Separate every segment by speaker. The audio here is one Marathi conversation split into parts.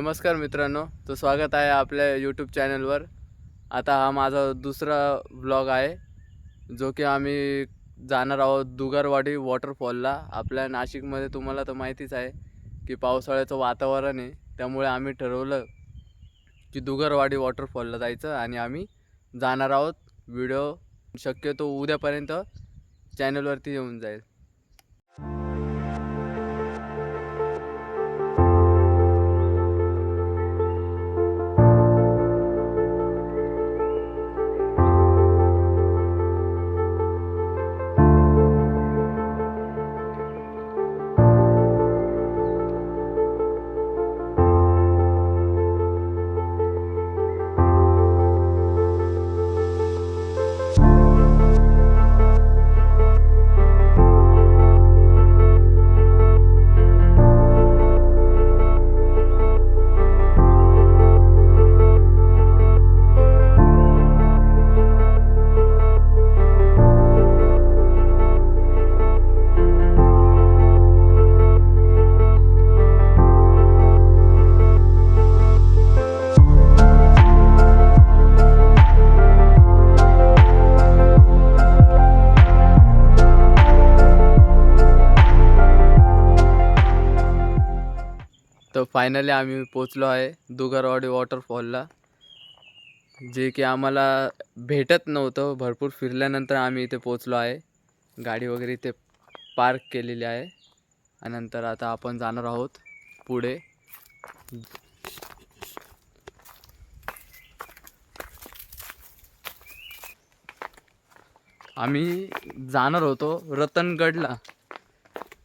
Speaker 1: नमस्कार मित्रांनो, तो स्वागत आहे आपल्या यूट्यूब चॅनलवर। आता हा माझा दुसरा व्लॉग आहे, जो की आम्ही जाणार आहोत दुगरवाडी वॉटरफॉलला। आपल्या नाशिकमध्ये तुम्हाला तर माहितीच आहे की पावसाळ्याचं वातावरण आहे, त्यामुळे आम्ही ठरवलं की दुगरवाडी वॉटरफॉलला जायचं आणि आम्ही जाणार आहोत। व्हिडिओ शक्यतो उद्यापर्यंत चॅनलवरती येऊन जाईल। तर फायनली आम्ही पोचलो आहे दुगरवाडी वॉटरफॉलला, जे की आम्हाला भेटत नव्हतं। भरपूर फिरल्यानंतर आम्ही इथे पोचलो आहे। गाडी वगैरे इथे पार्क केलेली आहे आणि नंतर आता आपण जाणार आहोत पुढे। आम्ही जाणार होतो रतनगडला,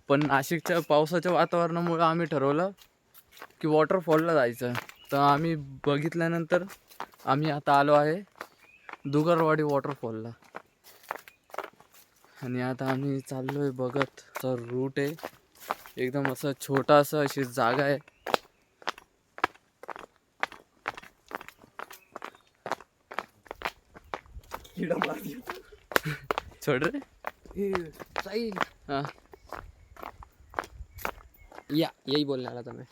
Speaker 1: पण नाशिकच्या पावसाच्या वातावरणामुळे आम्ही ठरवलं की वॉटरफॉलला जायचं। तर आम्ही बघितल्यानंतर आम्ही आता आलो आहे दुगरवाडी वॉटरफॉलला आणि आता आम्ही चाललो आहे बघत। तर रूट आहे एकदम असं छोटासा अशी जागा आहे। छोड़ रे
Speaker 2: सही।
Speaker 1: हाँ
Speaker 2: या यही बोलने वाला था मैं।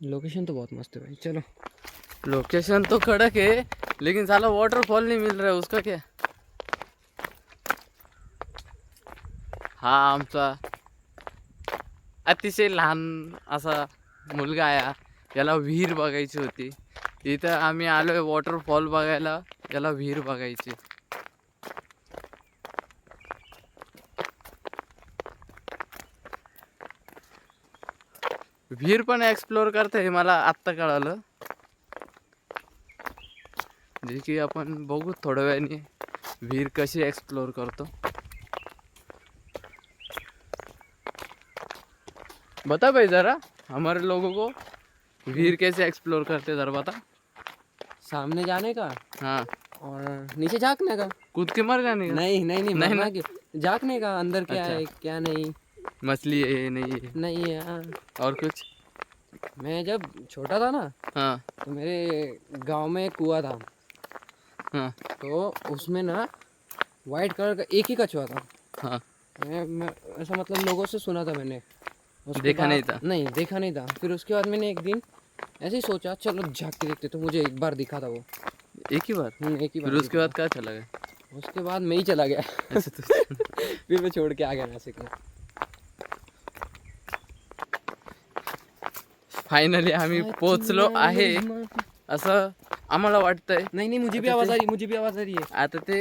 Speaker 2: लोकेशन तो बहुत मस्त है भाई, चलो।
Speaker 1: लोकेशन तो कड़क है, लेकिन साला वाटरफॉल नहीं मिल रहा है, उसका क्या। हा आमचा अतिशय लहान असा मुलगा आहे, याला विहीर बघायची होती। इथं आम्ही आलोय वॉटरफॉल बघायला, याला विहीर बघायची। विहीर पण एक्सप्लोर करते हे मला आत्ता कळालं, जे की आपण बघू थोड्या वेळाने विहीर कशी एक्सप्लोर करतो। बता भाई जरा हमारे लोगों को विहीर कैसे एक्सप्लोर करते, जरा बता।
Speaker 2: सामने जाने का
Speaker 1: हाँ,
Speaker 2: और नीचे झांकने का।
Speaker 1: कूद के मर जाने का।
Speaker 2: नहीं नहीं नहीं,
Speaker 1: नहीं
Speaker 2: मरना
Speaker 1: ना?
Speaker 2: के झांकने का, अंदर क्या
Speaker 1: अच्छा।
Speaker 2: है क्या नहीं।
Speaker 1: मछली है नहीं है
Speaker 2: नहीं है हाँ।
Speaker 1: और कुछ।
Speaker 2: मैं जब छोटा था ना,
Speaker 1: हाँ
Speaker 2: तो मेरे गांव में एक कुआं था।
Speaker 1: हाँ
Speaker 2: तो उसमें ना वाइट कलर का एक ही कछुआ था।
Speaker 1: हाँ।
Speaker 2: मैं ऐसा मतलब लोगों से सुना था मैंने। उसके
Speaker 1: देखा नहीं
Speaker 2: बाद
Speaker 1: था।
Speaker 2: नहीं देखा नहीं था। फिर उसके बाद मैंने एक दिन ऐसे ही सोचा चलो झांक के देखते, तो मुझे एक बार दिखा था वो।
Speaker 1: एक ही बार।
Speaker 2: एक ही बार
Speaker 1: फिर उसके
Speaker 2: दिखा
Speaker 1: बाद क्या चला गया।
Speaker 2: था। उसके बाद मैं ही चला गया।
Speaker 1: अच्छा तो
Speaker 2: फिर मैं छोड़ के आ गया नासिक में।
Speaker 1: फायनली आम्ही पोचलो आहे असं आम्हाला वाटतंय।
Speaker 2: नहीं नहीं, मुझे भी
Speaker 1: अच्छा
Speaker 2: आवाज
Speaker 1: ते-
Speaker 2: आ रही, मुझे भी आवाज आ रही है।
Speaker 1: आता ते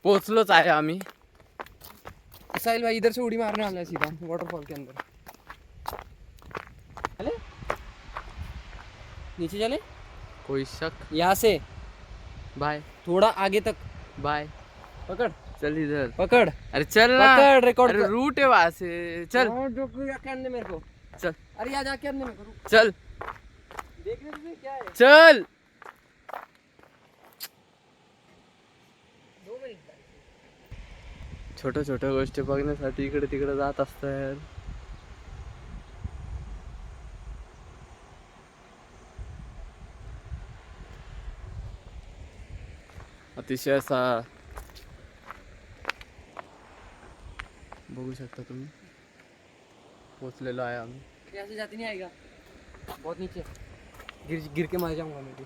Speaker 1: पोचलोच आहे आम्ही।
Speaker 2: साहिल भाई इधर से उड़ी मारने वाला है सीधा वाटरफॉल के अंदर। चले नीचे चले,
Speaker 1: कोई शक।
Speaker 2: यहाँ से
Speaker 1: बाय
Speaker 2: थोड़ा आगे तक।
Speaker 1: बाय।
Speaker 2: पकड़
Speaker 1: चल इधर।
Speaker 2: पकड़
Speaker 1: अरे चल ना।
Speaker 2: पकड़, रिकॉर्ड
Speaker 1: अरे
Speaker 2: कर।
Speaker 1: रूट है वहां से, चल
Speaker 2: जो जाके अंदर मेरे को।
Speaker 1: चल
Speaker 2: अरे यहाँ जाके अंदर मेरे को
Speaker 1: चल
Speaker 2: देख रहे तुझे क्या है।
Speaker 1: चल।
Speaker 2: 2 मिनिट।
Speaker 1: छोट्या छोट्या गोष्टी बघण्यासाठी इकडे तिकडे जात असतात। अतिशय असा बघू शकता तुम्ही। पोचलेलो आहे आम्ही.
Speaker 2: ऐसे जाती नहीं आएगा, बहुत नीचे गिर गिर के मर जाऊंगा मैं भी.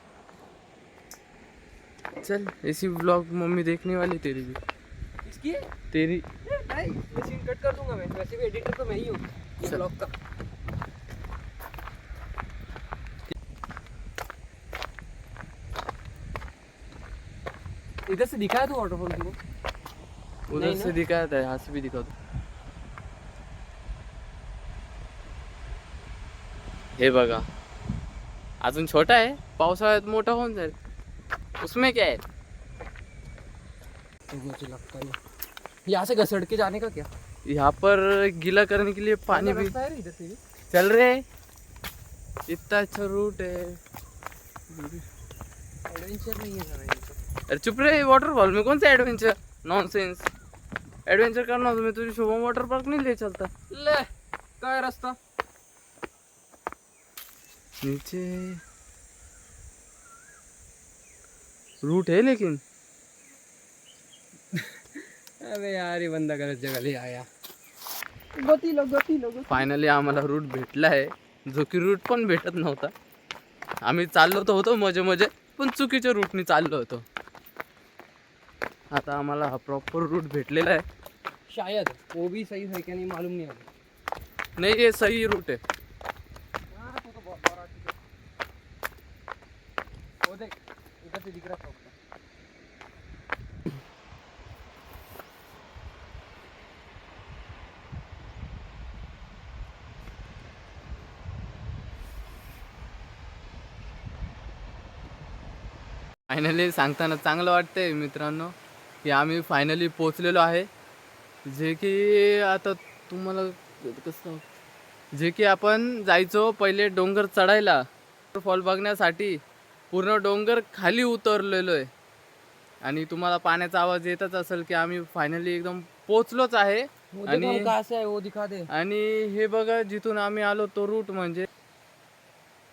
Speaker 1: चल ऐसी व्लॉग मम्मी देखने वाली तेरी भी.
Speaker 2: इसकी
Speaker 1: तेरी
Speaker 2: नहीं, ये सीन कट कर दूंगा मैं, वैसे भी एडिटर तो मैं ही हूँ ये
Speaker 1: चल.
Speaker 2: ब्लॉग का. इधर से दिखाया तू वाटरफॉल तुमको?
Speaker 1: उधर
Speaker 2: नहीं
Speaker 1: से
Speaker 2: ना?
Speaker 1: दिखाया था, यहाँ से भी दिखा दो. हे बघा, अजून छोटा आहे, पावसाळ्यात मोठा होऊन जाईल. उसमें क्या है.
Speaker 2: तो मुझे लगता नहीं. यहाँ से घसड़ के जाने का क्या?
Speaker 1: यहाँ पर गीला करने के लिए पानी भी.
Speaker 2: रास्ता है रे इधर से भी.
Speaker 1: चल रहे, इतना अच्छा रूट है.
Speaker 2: एडवेंचर नहीं है जरा ये तो.
Speaker 1: अरे चुप रे, वाटरफॉल में कौन सा एडवेंचर. नॉनसेंस. एडवेंचर करना हो तो मैं तुझे शुभम वाटर पार्क नहीं ले चलता.
Speaker 2: ले काय रास्ता.
Speaker 1: नीचे रूट है लेकिन.
Speaker 2: अबे यार ये बंदा गलत जगह ले आया. गती लो.
Speaker 1: फायनली आम्हाला रूट भेटला आहे, जो की रूट पण भेटत नव्हता. आम्ही चाललो तर होतो मजे पण चुकीच्या रूटनी चाललो होतो. आता आम्हाला हा प्रॉपर रूट भेटलेला आहे.
Speaker 2: शायद वो भी सही है क्या नहीं मालूम नहीं अभी.
Speaker 1: नाही, ये सही रूट आहे.
Speaker 2: तो बहुत बड़ा ठीक है. वो देख इधर से दिख रहा था.
Speaker 1: फायनली सांगताना चांगलं वाटतंय मित्रांनो, की आम्ही फायनली पोचलेलो आहे. जे की आता तुम्हाला कसं, जे की आपण जायचो पहिले डोंगर चढायला फॉल बघण्यासाठी, पूर्ण डोंगर खाली उतरलेलो आहे. आणि तुम्हाला पाण्याचा आवाज येतच असेल की आम्ही फायनली एकदम पोचलोच आहे.
Speaker 2: आणि कहाँ से है वो दिखा दे.
Speaker 1: आणि हे बघा, जिथून आम्ही आलो तो रूट म्हणजे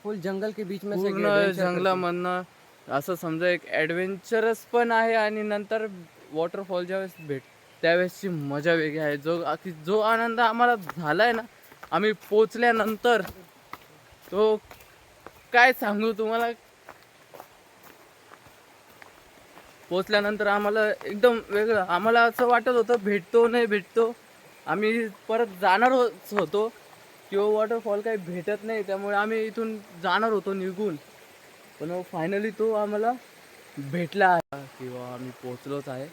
Speaker 2: फुल जंगल के बीच में से
Speaker 1: पूर्ण जंगलामधनं, असं समजा एक ॲडव्हेंचरस पण आहे. आणि नंतर वॉटरफॉल ज्यावेळेस त्यावेळेसची मजा वेगळी आहे. जो आनंद आम्हाला झाला आहे ना आम्ही पोचल्यानंतर, तो काय सांगू तुम्हाला. पोचल्यानंतर आम्हाला एकदम वेगळं, आम्हाला असं वाटत होतं भेटतो नाही भेटतो. आम्ही परत जाणार होतो किंवा वॉटरफॉल काही भेटत नाही, त्यामुळे आम्ही इथून जाणार होतो निघून. पण फायनली तो आम्हाला भेटला आहे किंवा आम्ही पोचलोच आहे.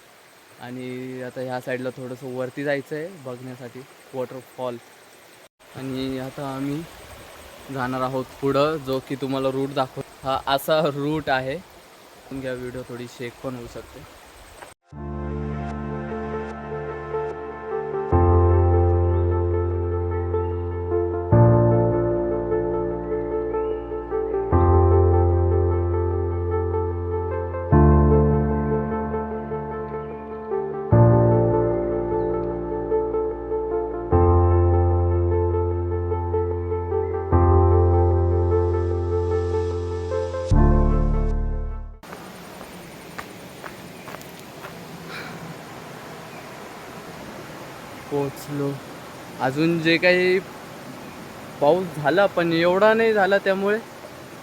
Speaker 1: आणि आता ह्या साईडला थोडंसं वरती जायचं आहे बघण्यासाठी वॉटरफॉल. आणि आता आम्ही जाणार आहोत पुढं, जो की तुम्हाला रूट दाखव. हा असा रूट आहे. घ्या, व्हिडिओ थोडी शेक पण होऊ शकते. पोचलो. अजून जे काही पाऊस झाला पण एवढा नाही झाला, त्यामुळे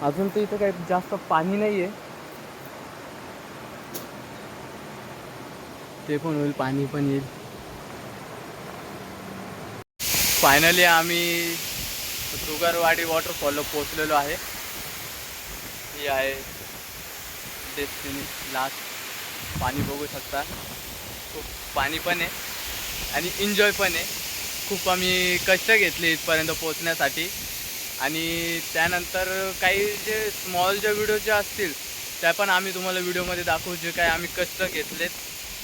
Speaker 1: अजून तर इथं काही जास्त पाणी नाही आहे. ते पण होईल, पाणी पण येईल. फायनली आम्ही दुगारवाडी वॉटरफॉलला पोचलेलो आहे. ही आहे डेस्टिनी लास्ट. पाणी बघू शकता, खूप पाणी पण आहे आणि एन्जॉय पण आहे. खूप आम्ही कष्ट घेतले इथपर्यंत पोचण्यासाठी. आणि त्यानंतर काही जे स्मॉल ज्या व्हिडिओ ज्या असतील त्या पण आम्ही तुम्हाला व्हिडिओमध्ये दाखवू. जे काय आम्ही कष्ट घेतलेत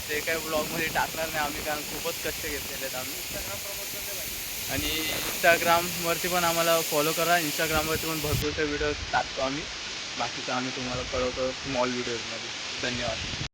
Speaker 1: ते काय ब्लॉगमध्ये टाकणार नाही आम्ही, कारण खूपच कष्ट घेतलेले आहेत आम्ही. आणि इंस्टाग्रामवरती पण आम्हाला फॉलो करा. इंस्टाग्रामवरती पण भरपूरचे व्हिडिओ टाकतो आम्ही. बाकीचं आम्ही तुम्हाला कळवतो स्मॉल व्हिडिओजमध्ये. धन्यवाद.